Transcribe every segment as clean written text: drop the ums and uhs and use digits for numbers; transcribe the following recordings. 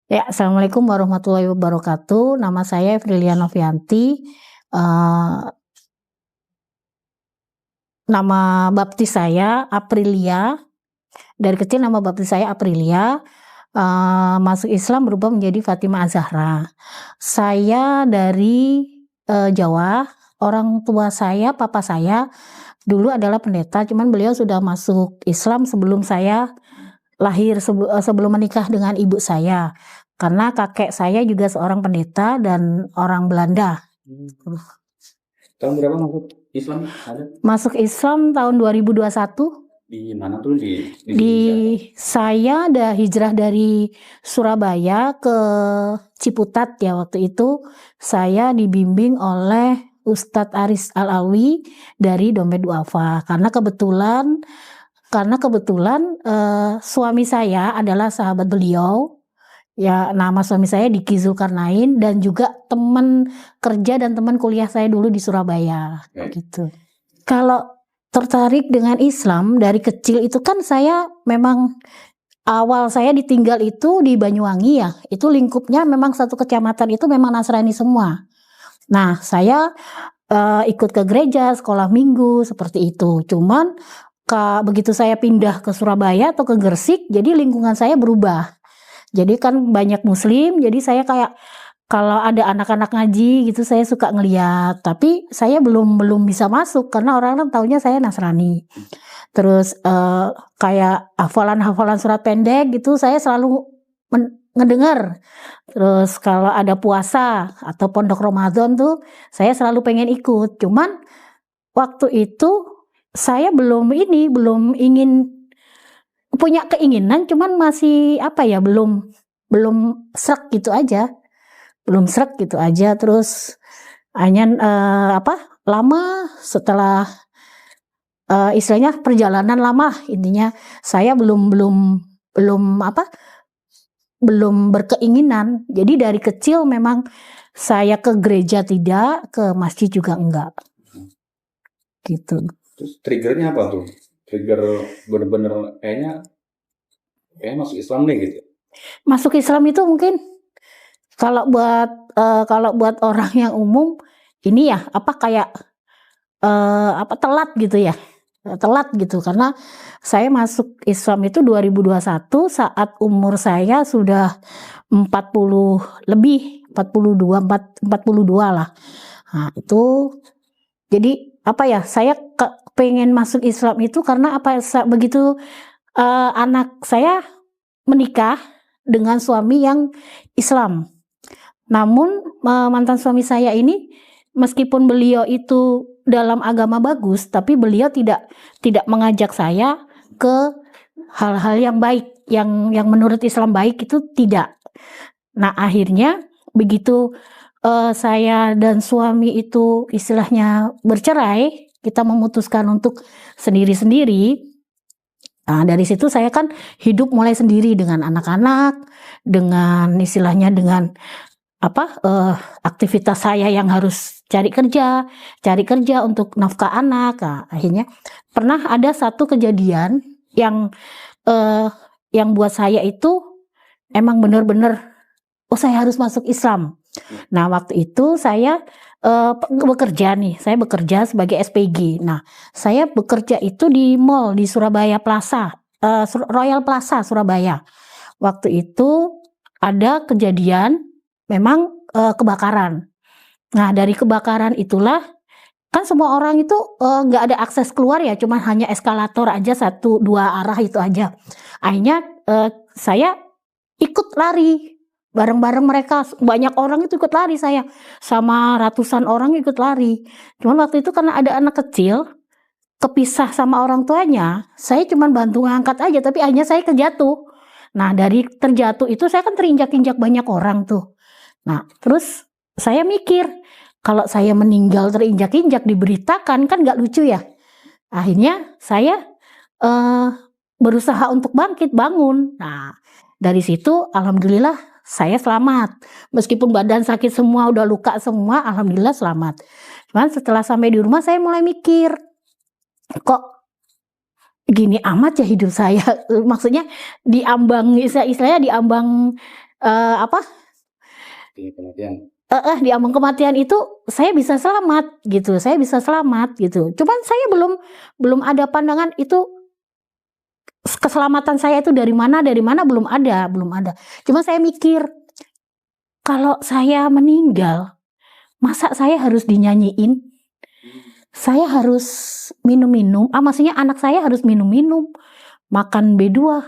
Ya, Assalamualaikum warahmatullahi wabarakatuh. Nama saya Frilia Novianti. Eh, Nama baptis saya Aprilia. Dari kecil nama baptis saya Aprilia. Masuk Islam berubah menjadi Fatimah Az-Zahra. Saya dari Jawa. Orang tua saya, papa saya dulu adalah pendeta. Cuman beliau sudah masuk Islam sebelum saya lahir, sebelum menikah dengan ibu saya. Karena kakek saya juga seorang pendeta dan orang Belanda. Tahun berapa masuk Islam? Masuk Islam tahun 2021. Di mana tuh Saya ada hijrah dari Surabaya ke Ciputat ya, waktu itu saya dibimbing oleh Ustadz Aris Al-Alwi dari Dompet Duafa karena kebetulan suami saya adalah sahabat beliau. Ya, nama suami saya Diki Zulkarnain dan juga teman kerja dan teman kuliah saya dulu di Surabaya, gitu. Kalau tertarik dengan Islam dari kecil itu kan saya memang awal saya ditinggal itu di Banyuwangi ya, itu lingkupnya memang satu kecamatan itu memang Nasrani semua. Nah, saya ikut ke gereja, sekolah minggu seperti itu. Cuman begitu saya pindah ke Surabaya atau ke Gresik, jadi lingkungan saya berubah. Jadi kan banyak muslim, jadi saya kayak kalau ada anak-anak ngaji gitu saya suka ngeliat, tapi saya belum bisa masuk karena orang-orang taunya saya Nasrani. Terus kayak hafalan surat pendek gitu saya selalu ngedengar. Terus kalau ada puasa atau pondok Ramadan tuh saya selalu pengen ikut. Cuman waktu itu saya belum ingin punya keinginan, cuman masih belum srek gitu aja. Terus hanya lama setelah istilahnya perjalanan lama, intinya saya belum berkeinginan. Jadi dari kecil memang saya ke gereja tidak, ke masjid juga enggak. Gitu. Terus triggernya apa tuh? Trigger bener-bener kayaknya masuk Islam nih gitu. Masuk Islam itu mungkin kalau buat orang yang umum ini ya kayak telat gitu ya. Telat gitu karena saya masuk Islam itu 2021 saat umur saya sudah 40 lebih, 42 lah. Nah, itu jadi saya pengen masuk Islam itu karena begitu anak saya menikah dengan suami yang Islam. Namun mantan suami saya ini meskipun beliau itu dalam agama bagus, tapi beliau tidak mengajak saya ke hal-hal yang baik, yang menurut Islam baik itu tidak. Nah, akhirnya begitu saya dan suami itu istilahnya bercerai, kita memutuskan untuk sendiri-sendiri. Nah, dari situ saya kan hidup mulai sendiri dengan anak-anak, dengan istilahnya dengan aktivitas saya yang harus cari kerja untuk nafkah anak. Nah, akhirnya pernah ada satu kejadian yang buat saya itu emang benar-benar saya harus masuk Islam. Nah, waktu itu saya saya bekerja sebagai SPG. Nah, saya bekerja itu di mall di Surabaya Plaza, Royal Plaza Surabaya. Waktu itu ada kejadian memang kebakaran. Nah, dari kebakaran itulah kan semua orang itu nggak ada akses keluar ya, cuma hanya eskalator aja 1-2 arah itu aja. Akhirnya saya ikut lari bareng-bareng mereka, banyak orang itu ikut lari, saya sama ratusan orang ikut lari. Cuman waktu itu karena ada anak kecil kepisah sama orang tuanya, saya cuma bantu ngangkat aja, tapi akhirnya saya kejatuh. Nah, dari terjatuh itu saya kan terinjak-injak banyak orang tuh. Nah, terus saya mikir kalau saya meninggal terinjak-injak diberitakan kan nggak lucu ya. Akhirnya saya berusaha untuk bangun. Nah, dari situ alhamdulillah saya selamat. Meskipun badan sakit semua, udah luka semua, alhamdulillah selamat. Cuman setelah sampai di rumah saya mulai mikir, kok gini amat ya hidup saya. Maksudnya istilahnya diambang apa Di kematian. di ambang kematian itu saya bisa selamat gitu, saya bisa selamat gitu. Cuman saya belum ada pandangan itu keselamatan saya itu dari mana belum ada. Cuma saya mikir kalau saya meninggal, masa saya harus dinyanyiin? Saya harus minum-minum, maksudnya anak saya harus minum-minum, makan B2.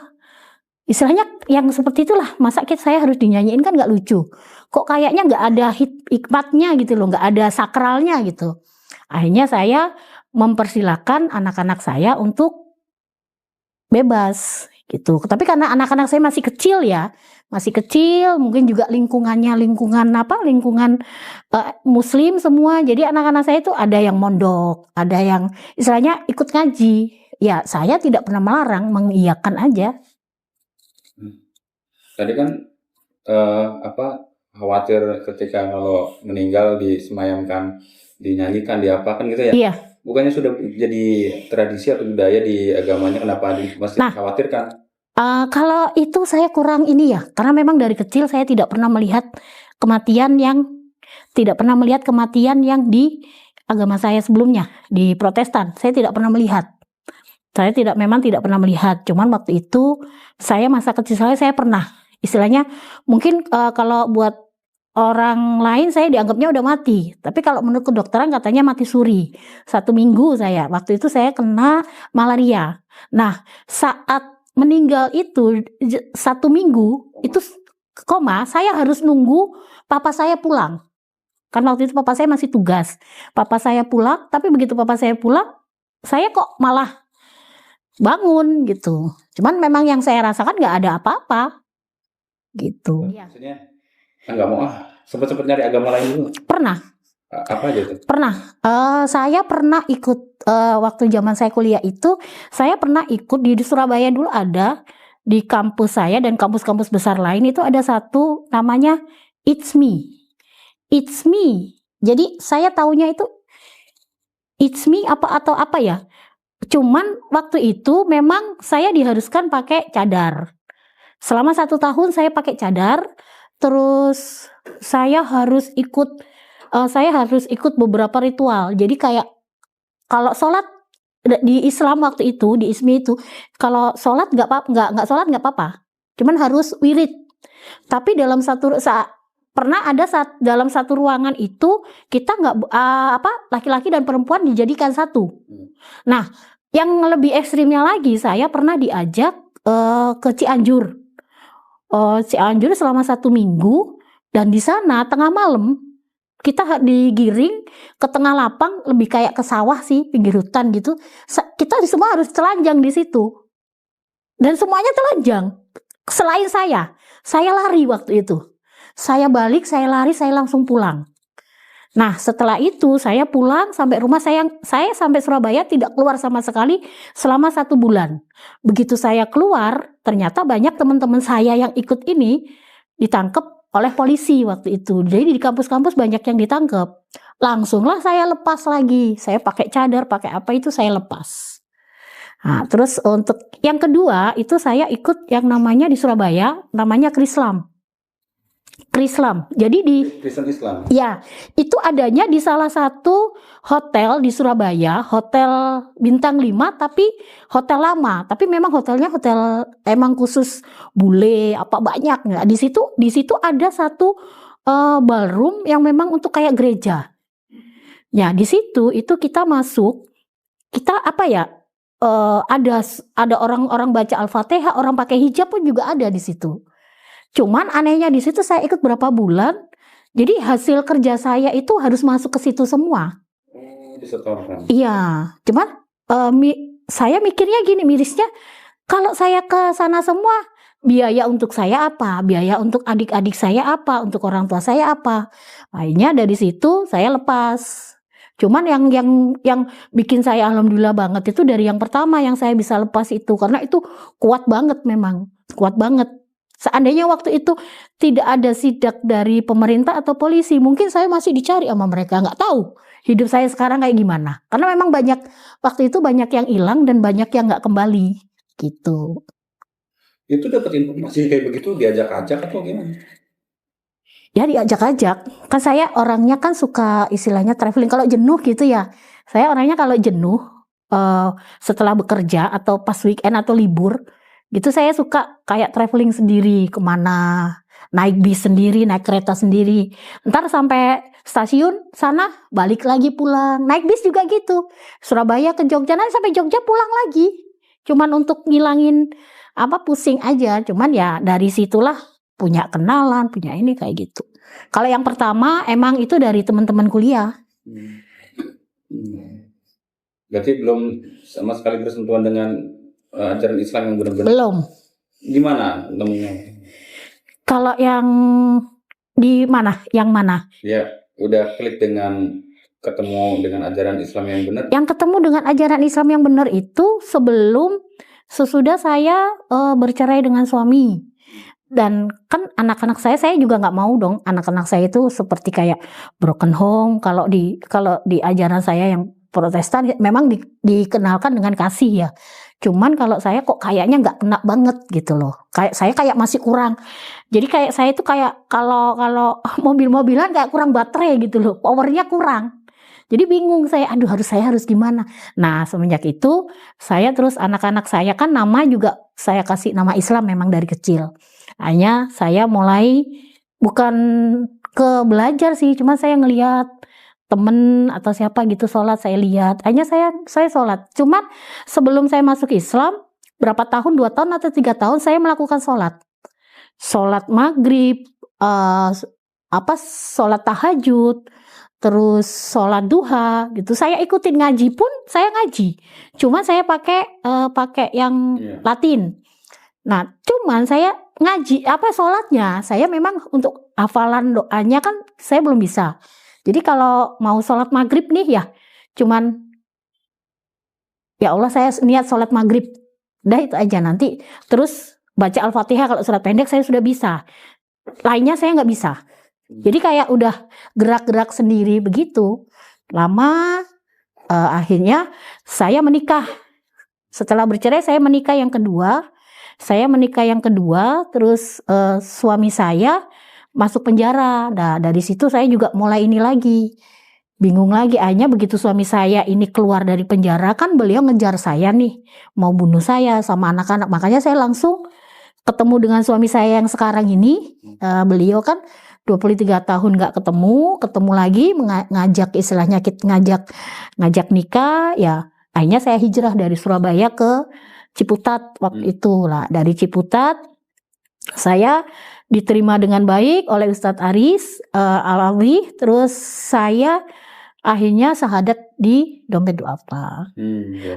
Istilahnya yang seperti itulah, masa saya harus dinyanyiin, kan nggak lucu. Kok kayaknya nggak ada hikmatnya gitu loh, nggak ada sakralnya gitu. Akhirnya saya mempersilahkan anak-anak saya untuk bebas gitu. Tapi karena anak-anak saya masih kecil ya, mungkin juga lingkungan muslim semua. Jadi anak-anak saya itu ada yang mondok, ada yang istilahnya ikut ngaji. Ya saya tidak pernah melarang, mengiyakan aja. Tadi kan khawatir ketika kalau meninggal disemayamkan, dinyanyikan, diapakan gitu ya? Iya. Bukannya sudah jadi tradisi atau budaya di agamanya, kenapa masih khawatirkan? Kalau itu saya kurang ini ya, karena memang dari kecil saya tidak pernah melihat kematian yang di agama saya sebelumnya, di Protestan. Saya tidak pernah melihat. Memang tidak pernah melihat. Cuman waktu itu masa kecil saya pernah. Istilahnya mungkin kalau buat orang lain saya dianggapnya udah mati. Tapi kalau menurut kedokteran katanya mati suri. 1 minggu waktu itu saya kena malaria. Nah saat meninggal itu 1 minggu itu koma, saya harus nunggu papa saya pulang. Kan waktu itu papa saya masih tugas. Papa saya pulang, tapi begitu papa saya pulang, saya kok malah bangun gitu. Cuman memang yang saya rasakan nggak ada apa-apa gitu. Maksudnya nggak mau sempat nyari agama lain dulu? Pernah. Apa aja itu? Pernah. Saya pernah ikut waktu zaman saya kuliah itu, saya pernah ikut di Surabaya dulu ada di kampus saya dan kampus-kampus besar lain itu ada satu namanya It's Me. It's Me. Jadi saya taunya itu It's Me atau apa ya? Cuman waktu itu memang saya diharuskan pakai cadar. Selama 1 tahun saya pakai cadar. Terus saya harus ikut beberapa ritual. Jadi kayak kalau sholat di Islam waktu itu, di ISMI itu, kalau sholat nggak sholat nggak apa-apa. Cuman harus wirid. Tapi dalam dalam satu ruangan itu kita nggak laki-laki dan perempuan dijadikan satu. Nah, yang lebih ekstrimnya lagi, saya pernah diajak ke Cianjur. Cianjur selama 1 minggu, dan di sana tengah malam kita digiring ke tengah lapang, lebih kayak ke sawah sih, pinggir hutan gitu. Kita semua harus telanjang di situ, dan semuanya telanjang. Selain saya lari waktu itu. Saya balik, saya lari, saya langsung pulang. Nah setelah itu saya pulang sampai rumah, saya sampai Surabaya tidak keluar sama sekali selama 1 bulan. Begitu saya keluar, ternyata banyak teman-teman saya yang ikut ini ditangkap oleh polisi waktu itu. Jadi di kampus-kampus banyak yang ditangkap. Langsunglah saya lepas lagi. Saya pakai cadar, pakai apa itu saya lepas. Nah, terus untuk yang kedua itu saya ikut yang namanya di Surabaya, namanya Krislam. Jadi di Kristen Islam. Ya, itu adanya di salah satu hotel di Surabaya, hotel bintang 5 tapi hotel lama. Tapi memang hotelnya hotel emang khusus bule apa banyak nggak. Di situ ada satu ballroom yang memang untuk kayak gereja. Ya, di situ itu kita masuk, kita ada orang-orang baca Al-Fatihah, orang pakai hijab pun juga ada di situ. Cuman anehnya di situ saya ikut berapa bulan, jadi hasil kerja saya itu harus masuk ke situ semua. Disetorkan. Iya, cuman saya mikirnya gini, mirisnya kalau saya ke sana semua, biaya untuk saya apa, biaya untuk adik-adik saya apa, untuk orang tua saya apa. Akhirnya dari situ saya lepas. Cuman yang bikin saya alhamdulillah banget itu dari yang pertama yang saya bisa lepas itu, karena itu kuat banget, memang kuat banget. Seandainya waktu itu tidak ada sidak dari pemerintah atau polisi, mungkin saya masih dicari sama mereka, nggak tahu hidup saya sekarang kayak gimana. Karena memang waktu itu banyak yang hilang dan banyak yang nggak kembali gitu. Itu dapat informasi kayak begitu diajak-ajak atau gimana? Ya diajak-ajak. Kan saya orangnya kan suka istilahnya traveling. Kalau jenuh gitu ya. Saya orangnya kalau jenuh setelah bekerja atau pas weekend atau libur gitu saya suka kayak traveling sendiri kemana. Naik bis sendiri, naik kereta sendiri. Ntar sampai stasiun sana balik lagi pulang. Naik bis juga gitu. Surabaya ke Jogja, nanti sampai Jogja pulang lagi. Cuman untuk ngilangin apa pusing aja. Cuman ya dari situlah punya kenalan, punya ini kayak gitu. Kalau yang pertama emang itu dari teman-teman kuliah. Berarti belum sama sekali bersentuhan dengan ajaran Islam yang benar-benar. Belum. Gimana temennya? Kalau yang di mana? Yang mana? Ya, udah klik dengan ketemu dengan ajaran Islam yang benar. Yang ketemu dengan ajaran Islam yang benar itu sesudah saya bercerai dengan suami. Dan kan anak-anak saya juga nggak mau dong anak-anak saya itu seperti kayak broken home. Kalau di ajaran saya yang Protestan memang dikenalkan dengan kasih ya. Cuman kalau saya kok kayaknya nggak kena banget gitu loh. Kayak saya kayak masih kurang. Jadi kayak saya itu kayak kalau mobil-mobilan kayak kurang baterai gitu loh. Powernya kurang. Jadi bingung saya, saya harus gimana. Nah semenjak itu saya terus anak-anak saya kan nama juga saya kasih nama Islam memang dari kecil. Hanya saya mulai bukan ke belajar sih, cuma saya ngelihat temen atau siapa gitu sholat saya lihat. Hanya saya sholat. Cuma sebelum saya masuk Islam berapa tahun 2 tahun atau 3 tahun saya melakukan sholat. Sholat maghrib, sholat tahajud, terus sholat duha gitu. Saya ikutin ngaji pun saya ngaji. Cuma saya pakai yang Latin. Nah, cuman saya ngaji sholatnya saya memang untuk hafalan doanya kan saya belum bisa. Jadi kalau mau sholat maghrib nih ya, cuman ya Allah saya niat sholat maghrib, udah itu aja nanti. Terus baca Al-Fatihah kalau surat pendek saya sudah bisa, lainnya saya nggak bisa. Jadi kayak udah gerak-gerak sendiri begitu. Lama akhirnya saya menikah. Setelah bercerai saya menikah yang kedua. Terus suami saya masuk penjara. Nah dari situ saya juga mulai ini lagi, bingung lagi. Akhirnya begitu suami saya ini keluar dari penjara kan beliau ngejar saya nih, mau bunuh saya sama anak-anak. Makanya saya langsung ketemu dengan suami saya yang sekarang ini. Beliau kan 23 tahun gak ketemu lagi ngajak istilahnya ngajak nikah ya. Akhirnya saya hijrah dari Surabaya ke Ciputat waktu itu lah. Dari Ciputat saya diterima dengan baik oleh Ustadz Aris Alawi. Terus saya akhirnya syahadat di Dompet Duafa.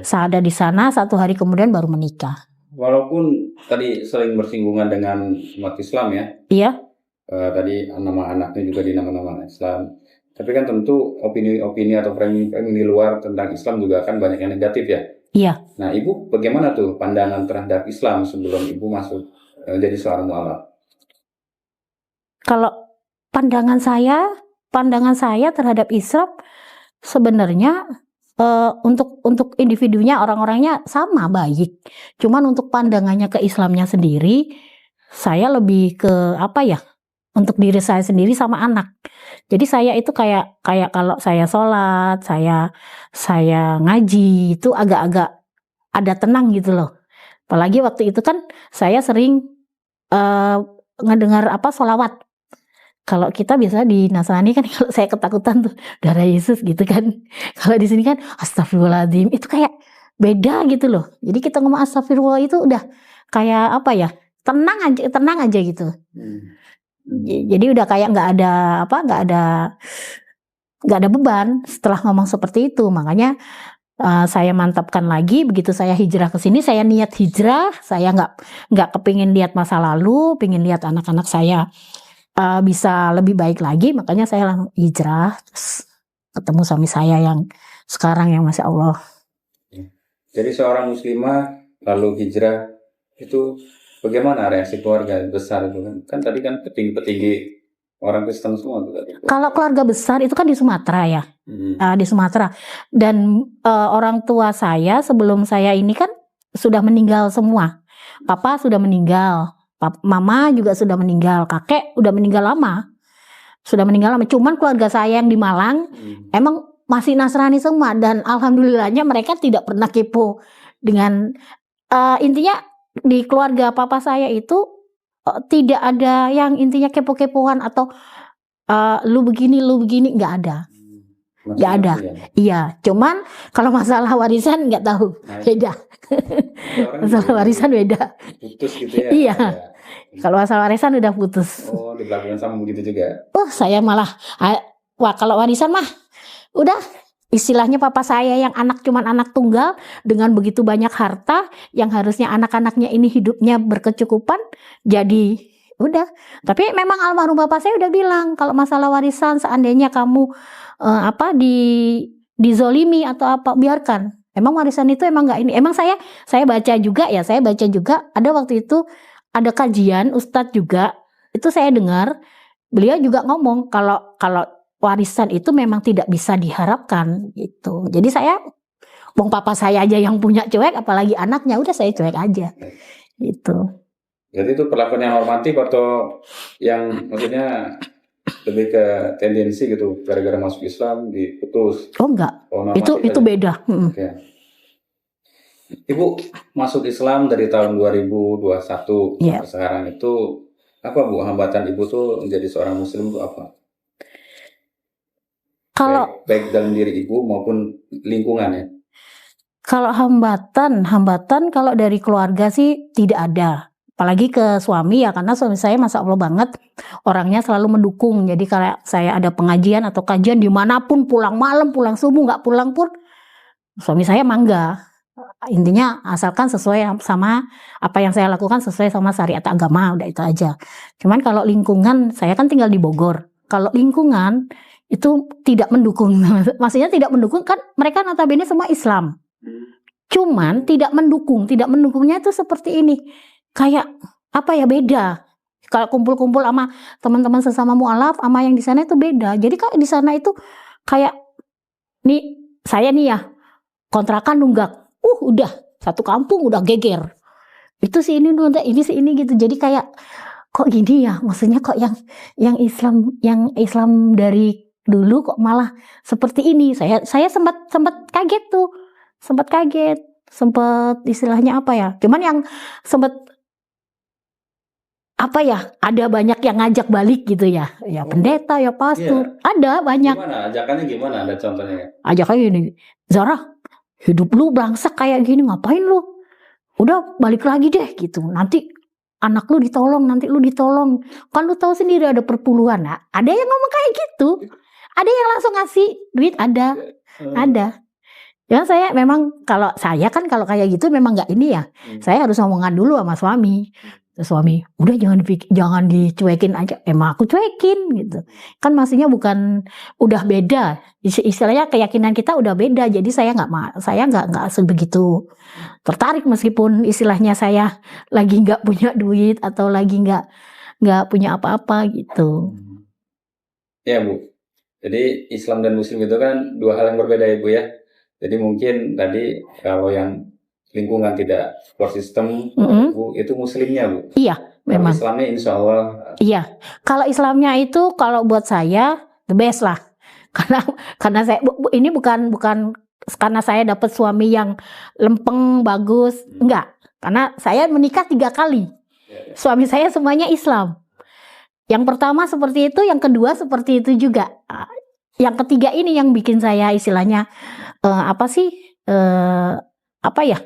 Syahadat di sana 1 hari kemudian baru menikah. Walaupun tadi sering bersinggungan dengan umat Islam ya. Iya. Tadi nama anaknya juga di nama-nama Islam. Tapi kan tentu opini-opini atau framing di luar tentang Islam juga kan banyak yang negatif ya. Iya. Nah, Ibu bagaimana tuh pandangan terhadap Islam sebelum Ibu masuk jadi seorang mualaf? Kalau pandangan saya terhadap Islam sebenarnya untuk individunya orang-orangnya sama baik. Cuman untuk pandangannya ke Islamnya sendiri saya lebih ke untuk diri saya sendiri sama anak. Jadi saya itu kayak kalau saya sholat, saya ngaji itu agak-agak ada tenang gitu loh. Apalagi waktu itu kan saya sering ngedengar sholawat. Kalau kita biasa di Nasrani kan kalau saya ketakutan tuh darah Yesus gitu kan. Kalau di sini kan astagfirullahaladzim, itu kayak beda gitu loh. Jadi kita ngomong astagfirullah itu udah kayak tenang aja gitu. Jadi udah kayak nggak ada beban setelah ngomong seperti itu. Makanya saya mantapkan lagi begitu saya hijrah ke sini. Saya niat hijrah, saya nggak kepingin lihat masa lalu, pingin lihat anak-anak saya bisa lebih baik lagi. Makanya saya langsung hijrah, terus ketemu suami saya yang sekarang yang Masya Allah. Jadi seorang muslimah lalu hijrah itu bagaimana reaksi keluarga besar itu kan tadi kan petinggi orang Kristen semua tuh tadi. Kalau keluarga besar itu kan di Sumatera ya, di Sumatera. Dan orang tua saya sebelum saya ini kan sudah meninggal semua. Papa sudah meninggal, mama juga sudah meninggal, kakek udah meninggal lama. Sudah meninggal lama. Cuman keluarga saya yang di Malang emang masih Nasrani semua, dan alhamdulillahnya mereka tidak pernah kepo dengan intinya di keluarga papa saya itu tidak ada yang intinya kepo-kepoan atau lu begini nggak ada. Nggak ada. Iya, cuman kalau masalah warisan nggak tahu, beda. Masalah warisan beda. Putus gitu ya. Iya. Kalau masalah warisan udah putus. Oh, di belakang sama begitu juga. Oh, saya malah kalau warisan mah udah istilahnya papa saya yang cuman anak tunggal dengan begitu banyak harta yang harusnya anak-anaknya ini hidupnya berkecukupan, jadi udah. Tapi memang almarhum bapak saya udah bilang kalau masalah warisan seandainya kamu dizolimi atau apa, biarkan. Emang warisan itu emang nggak ini. Emang saya baca juga ada waktu itu ada kajian ustadz juga, itu saya dengar beliau juga ngomong kalau warisan itu memang tidak bisa diharapkan gitu. Jadi saya, papa saya aja yang punya cuek, apalagi anaknya, udah saya cuek aja gitu. Jadi itu perlakuan yang normatif atau yang maksudnya lebih ke tendensi gitu, gara-gara masuk Islam diputus? Oh enggak, itu beda. Okay. Ibu masuk Islam dari tahun 2021 sampai sekarang itu apa Bu hambatan Ibu tuh menjadi seorang Muslim itu apa? Kalau baik dalam diri Ibu maupun lingkungan ya. Kalau hambatan kalau dari keluarga sih tidak ada. Apalagi ke suami ya, karena suami saya masya Allah banget orangnya selalu mendukung. Jadi kalau saya ada pengajian atau kajian dimanapun, pulang malam, pulang subuh, nggak pulang pun suami saya mangga. Intinya asalkan sesuai sama apa yang saya lakukan, sesuai sama syariat agama, udah itu aja. Cuman kalau lingkungan, saya kan tinggal di Bogor. Kalau lingkungan itu tidak mendukung, maksudnya tidak mendukung kan, mereka notabene semua Islam. Cuman tidak mendukungnya itu seperti ini. Kayak apa ya, beda. Kalau kumpul-kumpul sama teman-teman sesama mualaf sama yang di sana itu beda. Jadi kalau di sana itu kayak nih saya nih ya kontrakan nunggak. Udah satu kampung udah geger. Itu si ini gitu. Jadi kayak kok gini ya? Maksudnya kok yang Islam dari dulu kok malah seperti ini. Saya sempat kaget tuh. Sempat istilahnya apa ya? Cuman yang sempat apa ya, ada banyak yang ngajak balik gitu ya, pendeta ya pastor, ada banyak. Gimana ajakannya, gimana ada contohnya? Ajakannya gini, Zara, hidup lu belangsak kayak gini, ngapain lu? Udah balik lagi deh gitu, nanti anak lu ditolong, kan lu tahu sendiri ada perpuluhan. Nah, ada yang ngomong kayak gitu, ada yang langsung ngasih duit, ada. Ya saya memang kalau kayak gitu memang nggak ini ya, saya harus ngomongan dulu sama suami. Suami, udah jangan dicuekin aja. Emang aku cuekin gitu. Kan maksudnya bukan, udah beda. Istilahnya keyakinan kita udah beda. Jadi saya nggak sebegitu tertarik meskipun istilahnya saya lagi nggak punya duit atau lagi nggak punya apa-apa gitu. Ya Bu. Jadi Islam dan Muslim itu kan dua hal yang berbeda ya Bu ya. Jadi mungkin tadi kalau yang lingkungan tidak support system, Bu, itu Muslimnya Bu. Iya, memang. Kalau Islamnya insya Allah. Iya, kalau Islamnya itu kalau buat saya the best lah. Karena saya ini bukan karena saya dapat suami yang lempeng bagus, enggak. Karena saya menikah 3 kali. Suami saya semuanya Islam. Yang pertama seperti itu, yang kedua seperti itu juga. Yang ketiga ini yang bikin saya istilahnya apa ya,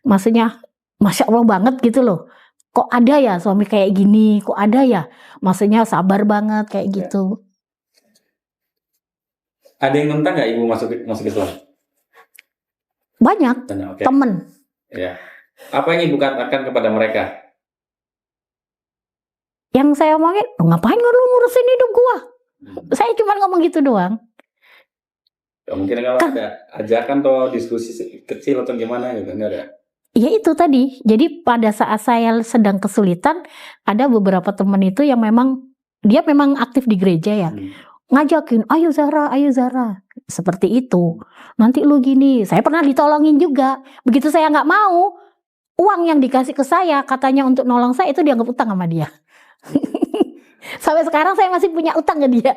maksudnya Masya Allah banget gitu loh. Kok ada ya suami kayak gini, kok ada ya, maksudnya sabar banget kayak gitu. Ada yang nentang gak Ibu masuk Islam? Banyak, okay. Temen. Ya. Apa yang Ibu katakan kepada mereka? Yang saya omongin, ngapain lu ngurusin hidup gua? Saya cuma ngomong gitu doang. Mungkin kalau ada ajakan atau diskusi kecil atau gimana gitu, enggak ada? Ya itu tadi, jadi pada saat saya sedang kesulitan, ada beberapa teman itu yang dia memang aktif di gereja ya, ngajakin, ayo Zara, seperti itu, nanti lu gini. Saya pernah ditolongin juga, begitu saya nggak mau, uang yang dikasih ke saya katanya untuk nolong saya itu dianggap utang sama dia. Sampai sekarang saya masih punya utang ke dia.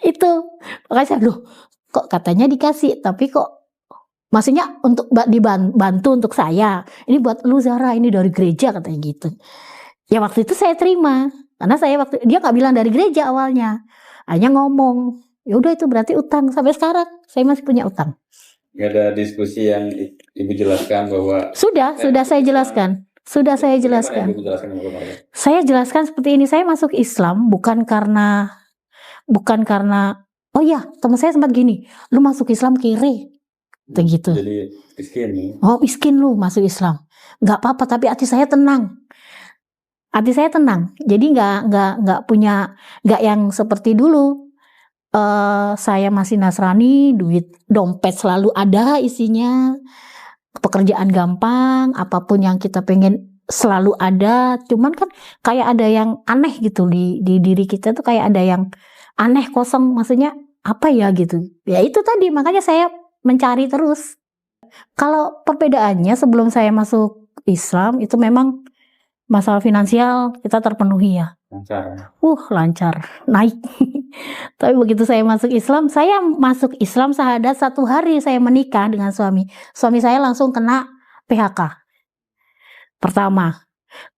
Itu makanya saya loh, kok katanya dikasih tapi kok maksudnya untuk dibantu untuk saya, ini buat lu Zara, ini dari gereja katanya gitu. Ya waktu itu saya terima karena dia nggak bilang dari gereja awalnya, hanya ngomong ya udah itu berarti utang. Sampai sekarang saya masih punya utang. Gak ada diskusi yang ibu jelaskan bahwa sudah saya jelaskan. Saya jelaskan seperti ini, saya masuk Islam bukan karena oh ya teman saya sempat gini, lu masuk Islam kiri gitu. Jadi miskin. Oh miskin lu masuk Islam, nggak apa-apa tapi hati saya tenang. Jadi nggak yang seperti dulu. Saya masih Nasrani, duit dompet selalu ada isinya, pekerjaan gampang, apapun yang kita pengen selalu ada. Cuman kan kayak ada yang aneh gitu di diri kita tuh, kayak ada yang aneh, kosong, maksudnya apa ya gitu. Ya itu tadi makanya saya mencari terus. Kalau perbedaannya sebelum saya masuk Islam itu memang masalah finansial kita terpenuhi ya. Lancar, naik. Tapi begitu saya masuk Islam syahadat 1 hari saya menikah dengan suami saya langsung kena PHK. Pertama,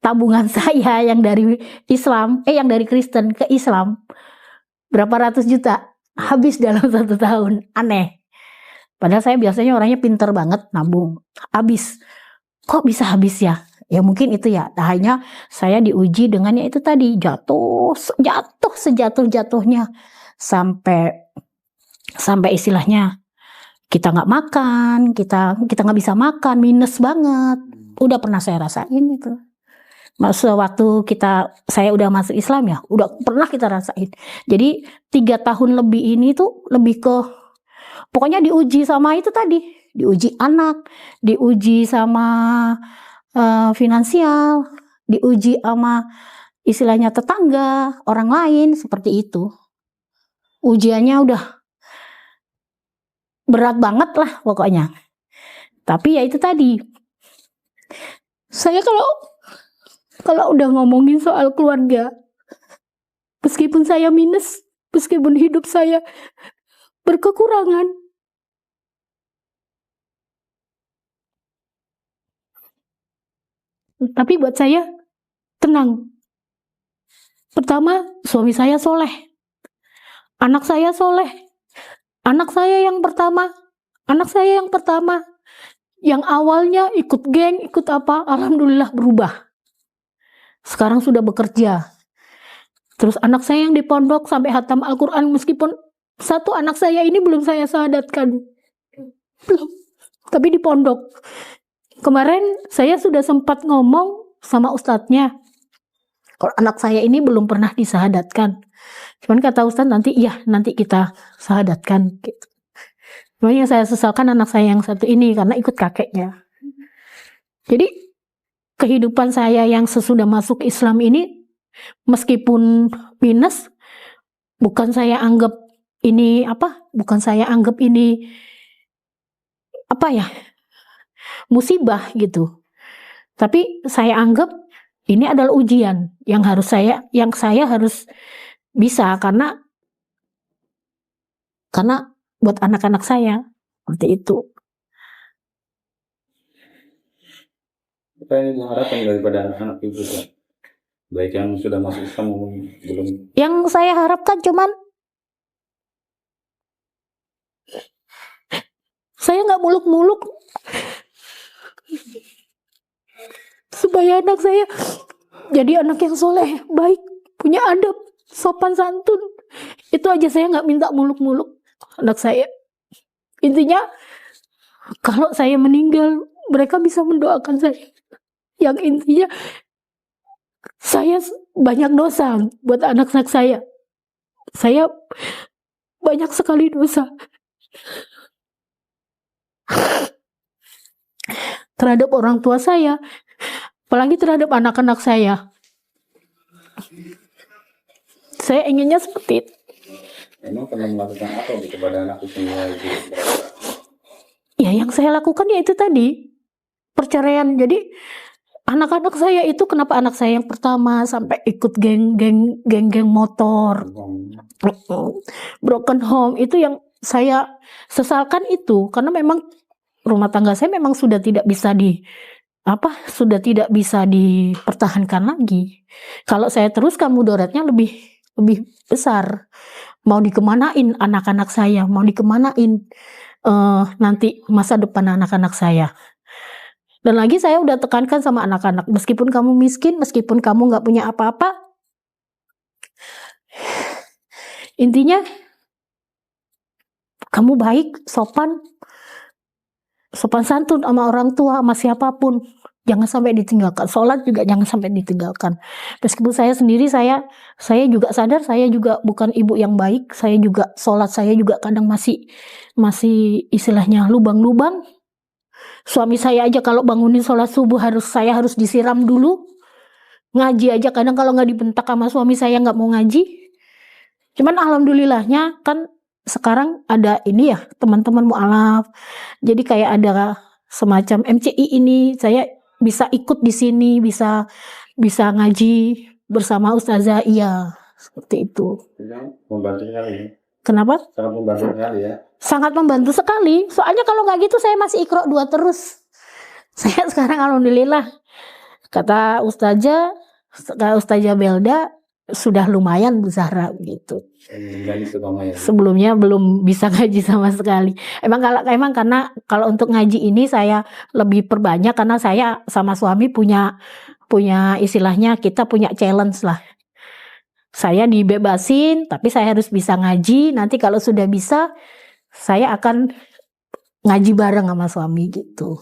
tabungan saya yang dari yang dari Kristen ke Islam berapa ratus juta habis dalam 1 tahun. Aneh. Padahal saya biasanya orangnya pinter banget nabung. Habis. Kok bisa habis ya? Ya mungkin itu ya. Hanya saya diuji dengan itu tadi, jatuh sejatuh-jatuhnya sampai istilahnya kita nggak makan, kita nggak bisa makan, minus banget. Udah pernah saya rasain itu. Waktu saya udah masuk Islam ya, udah pernah kita rasain. Jadi 3 tahun lebih ini tuh lebih ke pokoknya diuji sama itu tadi, diuji anak, diuji sama finansial, diuji sama istilahnya tetangga, orang lain, seperti itu. Ujiannya udah berat banget lah pokoknya. Tapi ya itu tadi, saya kalau udah ngomongin soal keluarga, meskipun saya minus, meskipun hidup saya berkekurangan, tapi buat saya tenang. Pertama, suami saya soleh, anak saya soleh, anak saya yang pertama, yang awalnya ikut geng, ikut apa, alhamdulillah berubah. Sekarang sudah bekerja. Terus anak saya yang di pondok sampai hatam Al-Quran, meskipun satu anak saya ini belum saya syahadatkan, belum, tapi di pondok. Kemarin saya sudah sempat ngomong sama ustadznya, kalau anak saya ini belum pernah disyahadatkan. Cuman kata ustadz nanti kita syahadatkan. Gitu. Cuman yang saya sesalkan anak saya yang satu ini karena ikut kakeknya. Jadi kehidupan saya yang sesudah masuk Islam ini, meskipun minus, bukan saya anggap ini musibah gitu. Tapi saya anggap ini adalah ujian yang saya harus bisa karena buat anak-anak saya seperti itu. Apa yang diharapkan daripada anak-anak ibu, baik yang sudah masuk Islam maupun belum? Yang saya harapkan cuman saya nggak muluk-muluk, supaya anak saya jadi anak yang soleh, baik, punya adab, sopan santun. Itu aja, saya nggak minta muluk-muluk anak saya. Intinya kalau saya meninggal, mereka bisa mendoakan saya. Yang intinya saya banyak dosa buat anak-anak saya. Saya banyak sekali dosa terhadap orang tua saya, apalagi terhadap anak-anak saya. Saya inginnya seperti itu. Emang pernah melakukan apa kepada anak itu? Ya yang saya lakukan ya itu tadi, perceraian. Jadi anak-anak saya itu, kenapa anak saya yang pertama sampai ikut geng motor, broken home, itu yang saya sesalkan itu, karena memang rumah tangga saya memang sudah tidak bisa dipertahankan lagi. Kalau saya teruskan mudaratnya lebih besar. Mau dikemanain anak-anak saya, mau dikemanain nanti masa depan anak-anak saya. Dan lagi saya udah tekankan sama anak-anak, meskipun kamu miskin, meskipun kamu nggak punya apa-apa, intinya kamu baik, sopan santun sama orang tua, sama siapapun. Jangan sampai ditinggalkan. Sholat juga jangan sampai ditinggalkan. Meskipun saya sendiri, saya juga sadar, saya juga bukan ibu yang baik. Saya juga sholat, saya juga kadang masih istilahnya lubang-lubang. Suami saya aja kalau bangunin sholat subuh saya harus disiram dulu. Ngaji aja kadang kalau nggak dibentak sama suami saya nggak mau ngaji. Cuman alhamdulillahnya kan sekarang ada ini ya, teman-teman mu'alaf. Jadi kayak ada semacam MCI ini, saya bisa ikut di sini, bisa ngaji bersama ustazah, iya, seperti itu. Membantu sekali. Kenapa? Sangat membantu sekali ya. Sangat membantu sekali. Soalnya kalau nggak gitu saya masih Iqra 2 terus. Saya sekarang alhamdulillah, kata ustazah Belda, sudah lumayan Bu Zahra gitu. Sebelumnya belum bisa ngaji sama sekali. Emang karena kalau untuk ngaji ini saya lebih perbanyak, karena saya sama suami punya istilahnya, kita punya challenge lah. Saya dibebasin, tapi saya harus bisa ngaji. Nanti kalau sudah bisa, saya akan ngaji bareng sama suami gitu.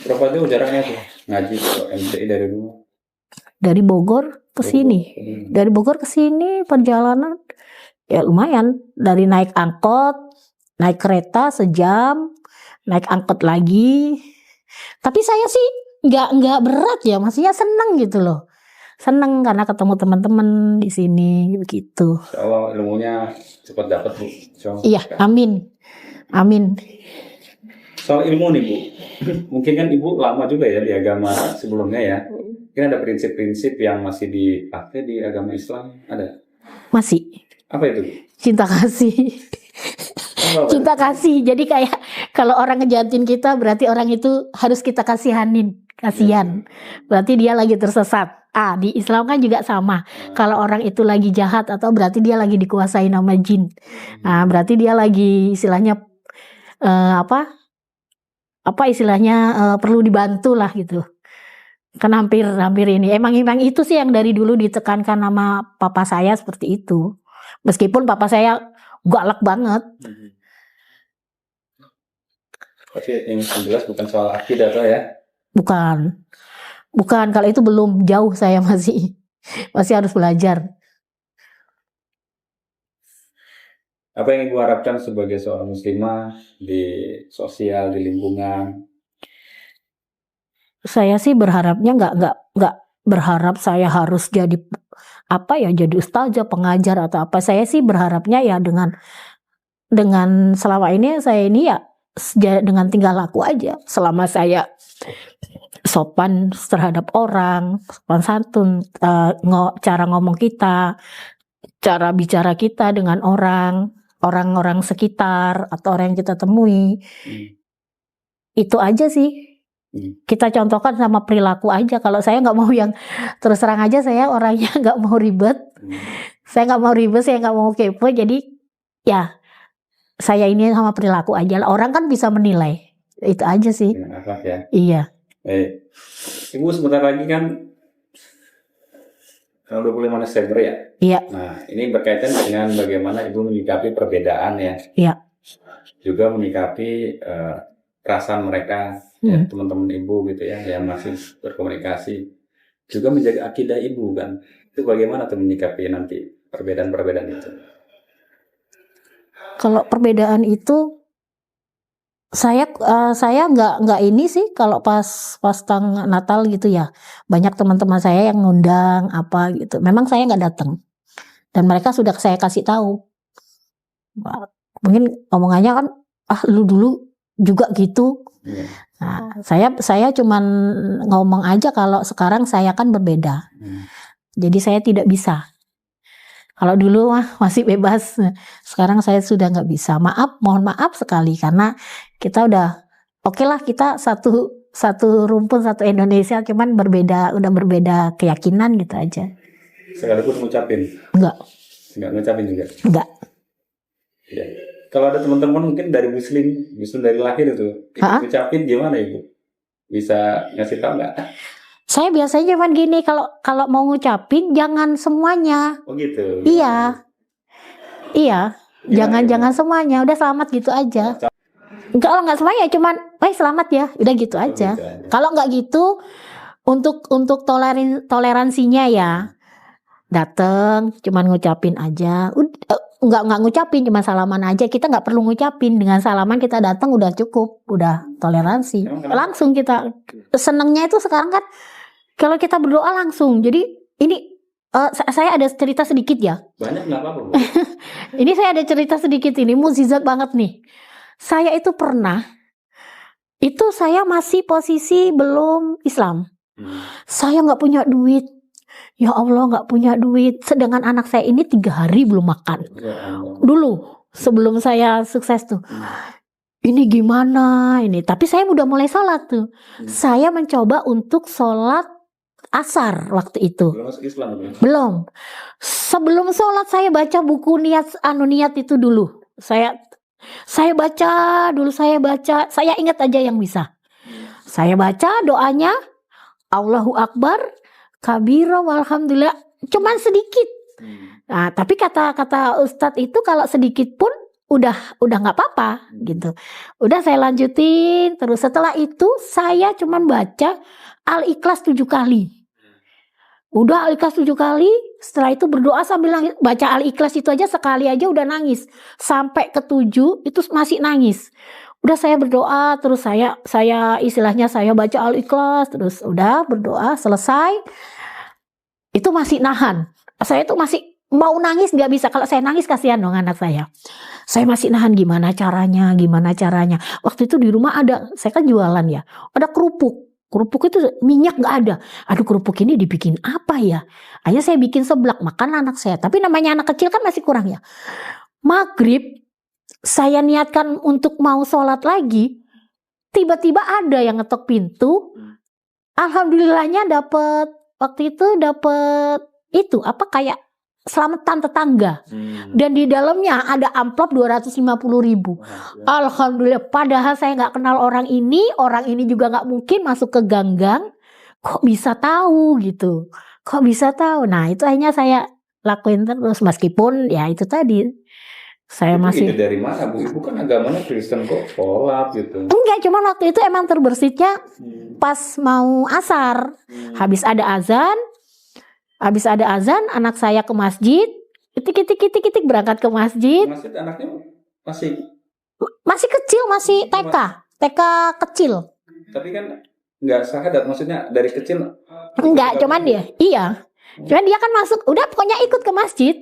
Berapa jauh jaraknya tuh ngaji ke MCI dari rumah? Dari Bogor ke sini. Dari Bogor ke sini perjalanan ya lumayan, dari naik angkot, naik kereta sejam, naik angkot lagi. Tapi saya sih nggak berat ya, maksudnya seneng gitu loh. Seneng karena ketemu teman-teman di sini begitu. Insyaallah ilmunya cepat dapat Bu. Iya, amin. Soal ilmu nih Bu, mungkin kan Ibu lama juga ya di agama sebelumnya ya. Mungkin ada prinsip-prinsip yang masih dipakai di agama Islam, ada? Masih. Apa itu? Cinta kasih. Cinta kasih. Jadi kayak kalau orang ngejahatin kita, berarti orang itu harus kita kasihanin. Kasihan. Berarti dia lagi tersesat. Di Islam kan juga sama. Kalau orang itu lagi jahat, atau berarti dia lagi dikuasai nama jin. Nah, berarti dia lagi istilahnya apa istilahnya perlu dibantu lah gitu. Kan hampir ini. Emang itu sih yang dari dulu ditekankan sama papa saya seperti itu. Meskipun papa saya galak banget. Tapi yang jelas bukan soal akidah toh ya? Bukan. Kalau itu belum, jauh, saya masih harus belajar. Apa yang Ibu harapkan sebagai seorang muslimah di sosial, di lingkungan? Saya sih berharapnya nggak berharap saya harus jadi jadi ustazah, pengajar atau apa. Saya sih berharapnya ya dengan selama ini saya ini ya dengan tingkah laku aja. Selama saya sopan terhadap orang, sopan santun, cara ngomong kita, cara bicara kita dengan orang-orang sekitar atau orang yang kita temui. Itu aja sih. Kita contohkan sama perilaku aja. Kalau saya nggak mau yang terus terang aja, saya orangnya nggak mau ribet. Saya nggak mau ribet, saya nggak mau kepo. Jadi ya saya ini sama perilaku aja. Orang kan bisa menilai. Itu aja sih. Akhlak ya. Iya. Ibu sebentar lagi kan 25 Desember ya. Iya. Nah ini berkaitan dengan bagaimana Ibu menyikapi perbedaan ya. Iya. Juga menyikapi perasaan mereka, ya, teman-teman Ibu gitu ya, yang masih berkomunikasi, juga menjaga akidah Ibu kan. Itu bagaimana tuh menyikapi nanti perbedaan-perbedaan itu? Kalau perbedaan itu saya nggak ini sih, kalau pas Natal gitu ya, banyak teman-teman saya yang ngundang apa gitu. Memang saya nggak datang, dan mereka sudah saya kasih tahu. Mungkin omongannya kan, lu dulu juga gitu. Nah, saya cuman ngomong aja kalau sekarang saya kan berbeda. Jadi saya tidak bisa. Kalau dulu masih bebas, sekarang saya sudah nggak bisa. Mohon maaf sekali karena kita udah oke lah, kita satu rumpun, satu Indonesia, cuman udah berbeda keyakinan gitu aja. Sekalipun ngucapin? Enggak ngucapin juga? Enggak. Ya. Kalau ada teman-teman mungkin dari muslim dari lahir itu, ngucapin gimana Ibu? Bisa ngasih tahu nggak? Saya biasanya cuman gini, kalau mau ngucapin jangan semuanya. Oh gitu. Iya. Jangan semuanya, udah selamat gitu aja. Kalau nggak semuanya, cuman, selamat ya, udah gitu aja. Kalau nggak gitu, untuk toleransinya ya, dateng, cuman ngucapin aja. Nggak ngucapin, cuma salaman aja. Kita nggak perlu ngucapin, dengan salaman kita datang udah cukup, udah toleransi. Langsung kita senengnya itu sekarang kan. Kalau kita berdoa langsung, jadi ini saya ada cerita sedikit ya. Banyak nggak apa-apa. Ini saya ada cerita sedikit, ini mukjizat banget nih. Saya itu pernah, saya masih posisi belum Islam. Saya nggak punya duit. Ya Allah, nggak punya duit. Sedangkan anak saya ini 3 hari belum makan. Dulu sebelum saya sukses tuh. Ini gimana ini? Tapi saya udah mulai sholat tuh. Saya mencoba untuk sholat asar waktu itu. Belum masuk Islam? Belum. Sebelum sholat saya baca buku niat itu dulu. Saya baca dulu, saya ingat aja yang bisa. Saya baca doanya Allahu Akbar kabira walhamdulillah, cuman sedikit. Nah, tapi kata Ustadz itu kalau sedikit pun udah nggak apa-apa gitu. Udah saya lanjutin terus. Setelah itu saya cuman baca Al-Ikhlas 7 kali. Udah Al-Ikhlas 7 kali, setelah itu berdoa sambil nangis. Baca Al-Ikhlas itu aja sekali aja udah nangis. Sampai ke-7 itu masih nangis. Udah saya berdoa terus, saya istilahnya saya baca Al-Ikhlas terus, udah berdoa selesai. Itu masih nahan. Saya tuh masih mau nangis nggak bisa. Kalau saya nangis kasihan dong anak saya. Saya masih nahan, gimana caranya. Waktu itu di rumah ada, saya kan jualan ya, ada kerupuk itu minyak nggak ada. Aduh, kerupuk ini dibikin apa ya? Akhirnya saya bikin seblak, makan anak saya. Tapi namanya anak kecil kan masih kurang ya. Maghrib saya niatkan untuk mau sholat lagi, tiba-tiba ada yang ngetok pintu. Alhamdulillahnya waktu itu dapet itu kayak selamatan tetangga. Dan di dalamnya ada amplop 250.000. Alhamdulillah. Padahal saya nggak kenal orang ini juga nggak mungkin masuk ke ganggang. Kok bisa tahu gitu? Nah, itu akhirnya saya lakuin terus, meskipun ya itu tadi saya masih. Itu dari mana Bu? Ibu kan agamanya Kristen kok sholat gitu. Enggak, cuma waktu itu emang terbersihnya pas mau asar. Habis ada azan, anak saya ke masjid, itik berangkat ke masjid. Masjid anaknya masih kecil, masih TK kecil. Tapi kan nggak syahadat, maksudnya dari kecil. Enggak, cuman cuman dia kan masuk, udah pokoknya ikut ke masjid.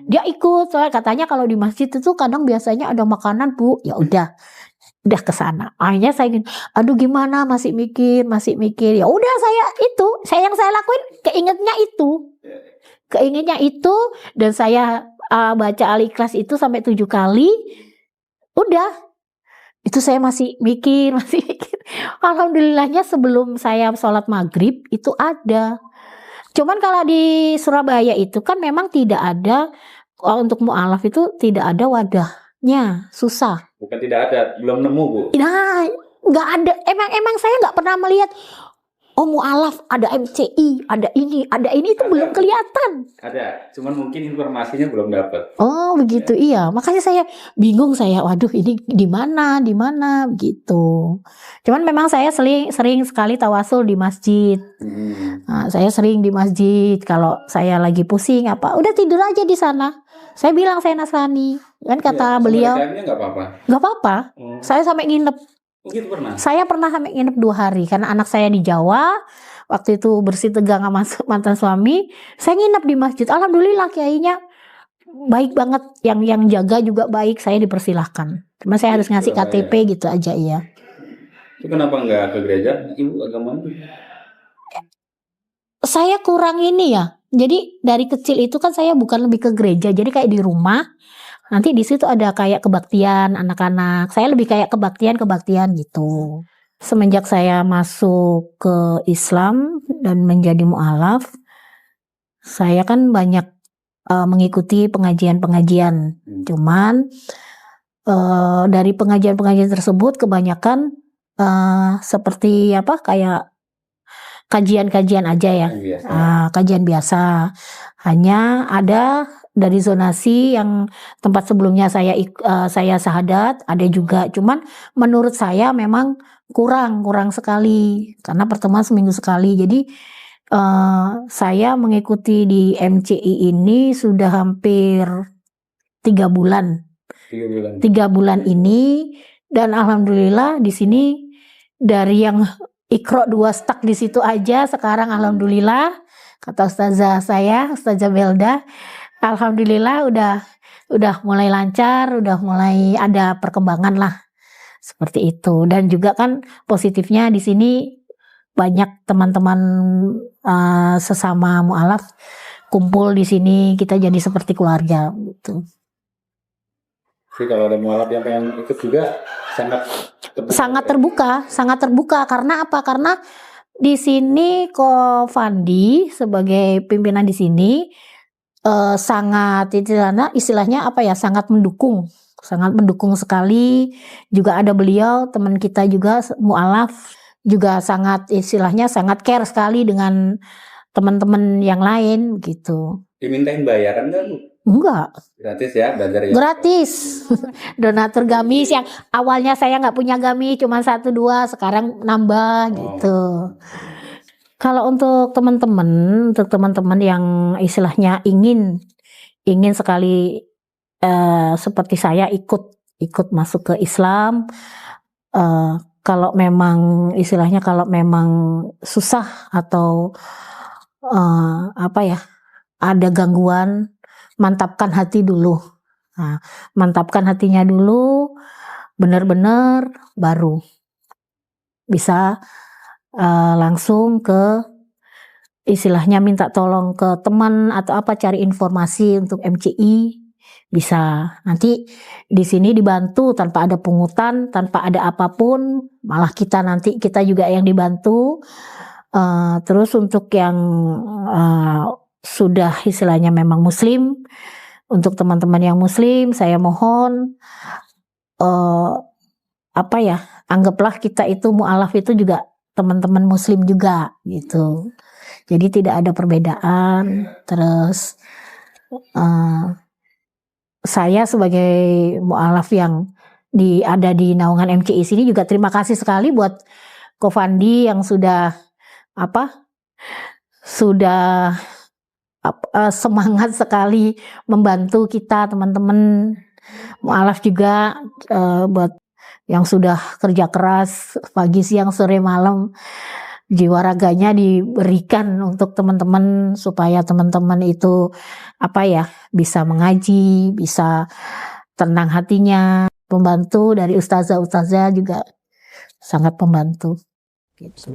Dia ikut, soalnya katanya kalau di masjid itu kadang biasanya ada makanan Bu. Ya udah ke sana. Akhirnya saya gini, aduh gimana, masih mikir. Ya udah yang saya lakuin keingetnya itu, dan saya baca Al-Ikhlas itu sampai 7 kali. Udah. Itu saya masih mikir. Alhamdulillahnya sebelum saya sholat maghrib itu ada. Cuman kalau di Surabaya itu kan memang tidak ada, untuk mu'alaf itu tidak ada wadahnya, susah. Bukan tidak ada, belum nemu Bu. Nah, nggak ada. Emang saya nggak pernah melihat. Oh, mu'alaf ada MCI, ada ini itu belum kelihatan. Ada, cuman mungkin informasinya belum dapat. Oh begitu, iya. Makanya saya bingung, waduh ini di mana begitu. Cuman memang saya sering sekali tawasul di masjid. Nah, saya sering di masjid. Kalau saya lagi pusing udah tidur aja di sana. Saya bilang saya Nasrani, kan kata beliau. Nggak apa-apa. Saya sampai nginep. Gitu pernah? Saya pernah sampai nginep 2 hari karena anak saya di Jawa. Waktu itu bersih tegang sama mantan suami. Saya nginep di masjid. Alhamdulillah kiainya baik banget, yang jaga juga baik, saya dipersilahkan. Cuma saya harus ngasih Surabaya. KTP gitu aja, iya. Itu kenapa nggak ke gereja? Ibu agama apa? Saya kurang ini ya. Jadi dari kecil itu kan saya bukan lebih ke gereja, jadi kayak di rumah. Nanti di situ ada kayak kebaktian anak-anak. Saya lebih kayak kebaktian gitu. Semenjak saya masuk ke Islam dan menjadi mualaf, saya kan banyak mengikuti pengajian-pengajian. Cuman dari pengajian-pengajian tersebut kebanyakan seperti apa, kayak kajian-kajian aja ya, kajian biasa. Hanya ada dari zonasi yang tempat sebelumnya saya sahadat, ada juga. Cuman menurut saya memang kurang sekali karena pertemuan seminggu sekali. Jadi saya mengikuti di MCI ini sudah hampir 3 bulan. 3 bulan ini, dan alhamdulillah di sini dari yang Iqra 2 stuck di situ aja, sekarang alhamdulillah kata ustazah saya, Ustazah Belda, alhamdulillah udah mulai lancar, udah mulai ada perkembangan lah seperti itu. Dan juga kan positifnya di sini banyak teman-teman sesama mualaf kumpul di sini, kita jadi seperti keluarga gitu. Jadi kalau ada mualaf yang pengen ikut juga sangat terbuka. Karena apa? Karena di sini Ko Fandi sebagai pimpinan di sini sangat istilahnya apa ya? Sangat mendukung sekali. Juga ada beliau teman kita juga mualaf juga sangat istilahnya sangat care sekali dengan teman-teman yang lain gitu. Dimintain bayaran nggak, Bu? Enggak. Gratis ya, belajar ya? Gratis. Donatur gamis yang awalnya saya nggak punya gamis, cuma 1-2, sekarang nambah gitu. Kalau untuk teman-teman yang istilahnya ingin sekali seperti saya ikut masuk ke Islam, kalau memang istilahnya kalau memang susah atau apa ya, ada gangguan, mantapkan hati dulu. Nah, mantapkan hatinya dulu, benar-benar baru bisa langsung ke istilahnya minta tolong ke teman atau apa, cari informasi untuk MCI bisa. Nanti di sini dibantu tanpa ada pungutan, tanpa ada apapun, malah kita juga yang dibantu. Terus untuk yang sudah istilahnya memang muslim, untuk teman-teman yang muslim saya mohon apa ya, anggaplah kita itu mualaf itu juga teman-teman muslim juga gitu. Jadi tidak ada perbedaan. Terus saya sebagai mualaf yang ada di naungan MCI sini juga terima kasih sekali buat Ko Fandi yang sudah semangat sekali membantu kita teman-teman mualaf juga, buat yang sudah kerja keras pagi siang sore malam, jiwa raganya diberikan untuk teman-teman supaya teman-teman itu bisa mengaji, bisa tenang hatinya. Pembantu dari ustazah juga sangat membantu gitu.